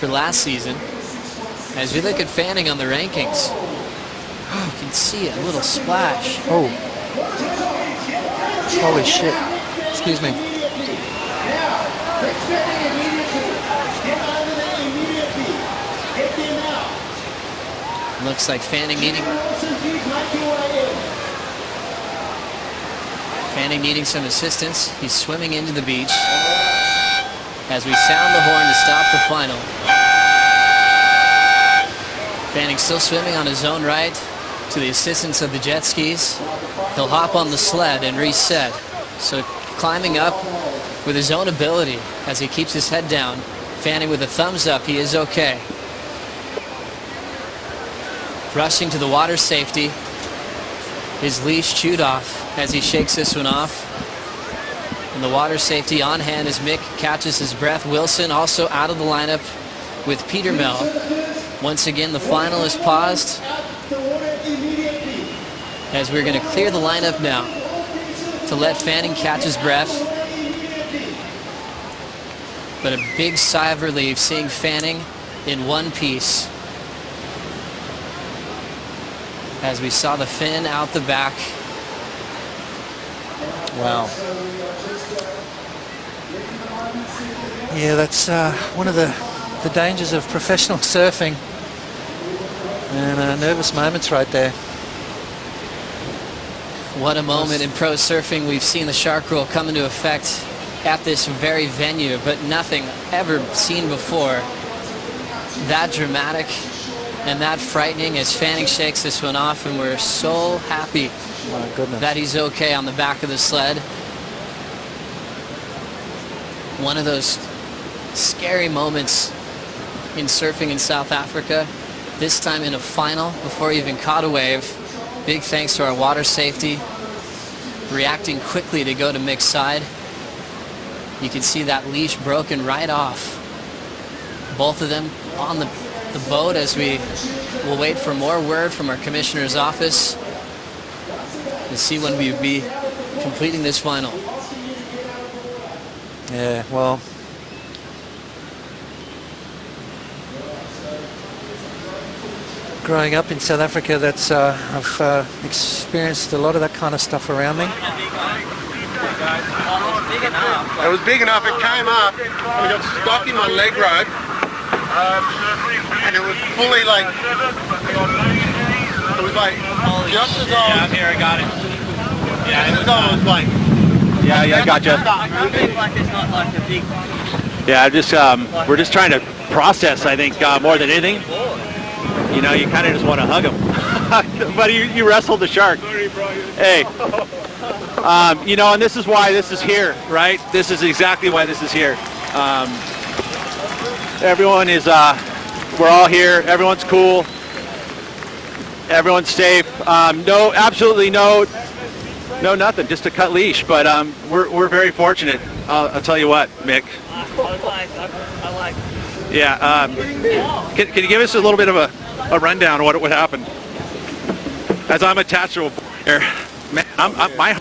for last season. As we look at Fanning on the rankings, you can see a little splash. Oh. Holy shit. Excuse me. Looks like Fanning needing some assistance. He's swimming into the beach as we sound the horn to stop the final. Fanning still swimming on his own right to the assistance of the jet skis. He'll hop on the sled and reset. So climbing up with his own ability as he keeps his head down. Fanning with a thumbs up, he is okay. Rushing to the water safety. His leash chewed off as he shakes this one off. And the water safety on hand as Mick catches his breath. Wilson also out of the lineup with Peter Mel. Once again, the final is paused as we're going to clear the lineup now to let Fanning catch his breath. But a big sigh of relief seeing Fanning in one piece as we saw the fin out the back. Wow. Yeah, that's one of the dangers of professional surfing. And nervous moments right there. What a moment in pro surfing. We've seen the shark rule come into effect at this very venue, but nothing ever seen before that dramatic and that frightening as Fanning shakes this one off, and we're so happy that he's okay on the back of the sled. One of those scary moments in surfing in South Africa, this time in a final before he even caught a wave. Big thanks to our water safety reacting quickly to go to Mick's side. You can see that leash broken right off. Both of them on the boat as we will wait for more word from our commissioner's office to see when we will be completing this final. Yeah, well, growing up in South Africa, that's I've experienced a lot of that kind of stuff around me. It was big enough, it came up, and it got stuck in my leg rope, and it was fully like, it was like, just as I was... Yeah, I'm here, I got it. Yeah, just as I was like... Yeah, I gotcha. Yeah, we're just trying to process, I think, more than anything. You know, you kind of just want to hug him. But you wrestled the shark. Hey. You know, and this is why this is here, right? This is exactly why this is here. Everyone is, we're all here. Everyone's cool. Everyone's safe. No, absolutely no, nothing. Just a cut leash. But we're very fortunate. I'll tell you what, Mick. I like. Yeah. Can you give us a little bit of a rundown of what happened? As I'm attached to a here, man, my.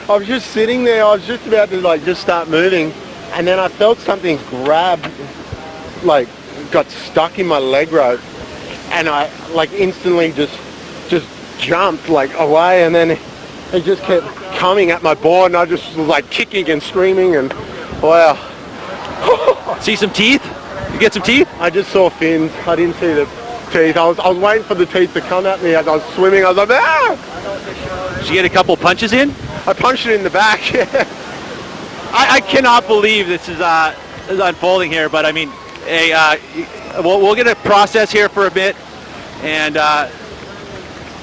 I was just sitting there, I was just about to like just start moving, and then I felt something grab, like got stuck in my leg rope, and I like instantly just jumped like away, and then it just kept coming at my board, and I just was like kicking and screaming, and wow. See some teeth? You get some teeth? I just saw fins. I didn't see the teeth. I was waiting for the teeth to come at me as I was swimming. I was like, ah! Did you get a couple punches in? I punched it in the back. I cannot believe this is unfolding here, but I mean, hey, we'll get a process here for a bit, and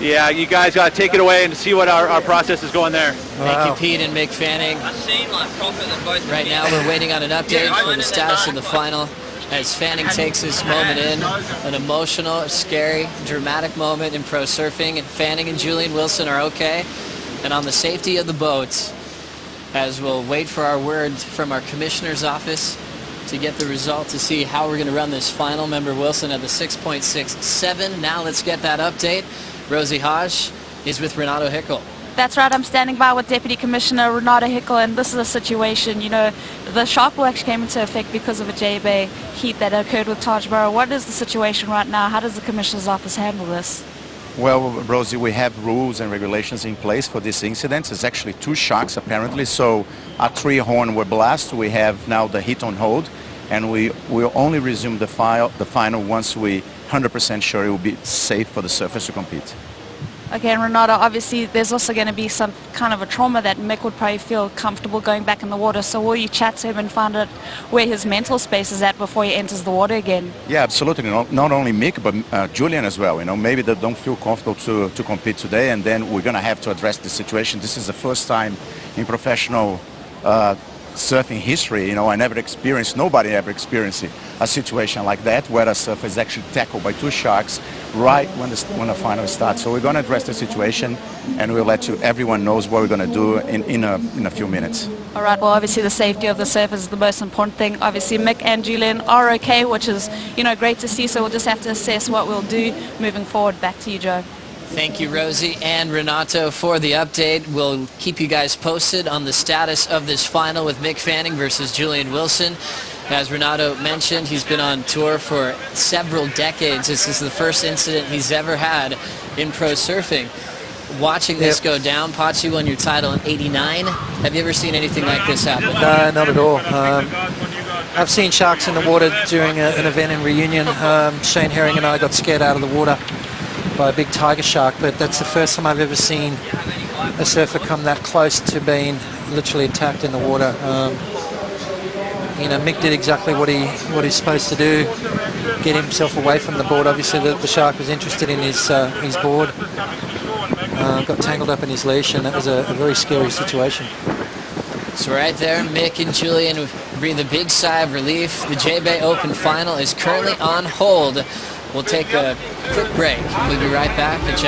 yeah, you guys got to take it away and see what our process is going there. Thank you, Pete and Mick Fanning. Right now, we're waiting on an update for the status of the final as Fanning takes this moment in. An emotional, scary, dramatic moment in pro surfing, and Fanning and Julian Wilson are okay. And on the safety of the boats, as we'll wait for our word from our commissioner's office to get the result to see how we're going to run this final. Member Wilson at the 6.67. Now let's get that update. Rosie Hodge is with Renato Hickel. That's right. I'm standing by with Deputy Commissioner Renata Hickel, and this is a situation, you know, the shark rule actually came into effect because of a J-Bay heat that occurred with Taj Burrow. What is the situation right now? How does the Commissioner's office handle this? Well, Rosie, we have rules and regulations in place for this incident. It's actually 2 sharks apparently, so our 3 horn were blast. We have now the heat on hold, and we will only resume the final once we 100% sure it will be safe for the surfers to compete. Okay, and Renata, obviously there's also going to be some kind of a trauma that Mick would probably feel comfortable going back in the water. So will you chat to him and find out where his mental space is at before he enters the water again? Yeah, absolutely. Not only Mick, but Julian as well. You know, maybe they don't feel comfortable to compete today, and then we're going to have to address the situation. This is the first time in professional surfing history, you know, nobody ever experienced a situation like that where a surfer is actually tackled by 2 sharks right when the final starts. So we're going to address the situation, and we'll let everyone knows what we're going to do in a few minutes. All right, well, obviously the safety of the surfers is the most important thing. Obviously Mick and Julian are okay, which is, you know, great to see, so we'll just have to assess what we'll do moving forward. Back to you, Joe. Thank you, Rosie and Renato, for the update. We'll keep you guys posted on the status of this final with Mick Fanning versus Julian Wilson. As Renato mentioned, he's been on tour for several decades. This is the first incident he's ever had in pro surfing. Watching this go down, Pachi won your title in '89. Have you ever seen anything like this happen? No, not at all. I've seen sharks in the water during an event in Reunion. Shane Herring and I got scared out of the water by a big tiger shark, but that's the first time I've ever seen a surfer come that close to being literally attacked in the water. You know, Mick did exactly what he's supposed to do, get himself away from the board. Obviously the shark was interested in his board, got tangled up in his leash, and that was a very scary situation. So right there, Mick and Julian breathe a big sigh of relief. The J-Bay Open final is currently on hold. We'll take a quick break. We'll be right back. The Jeff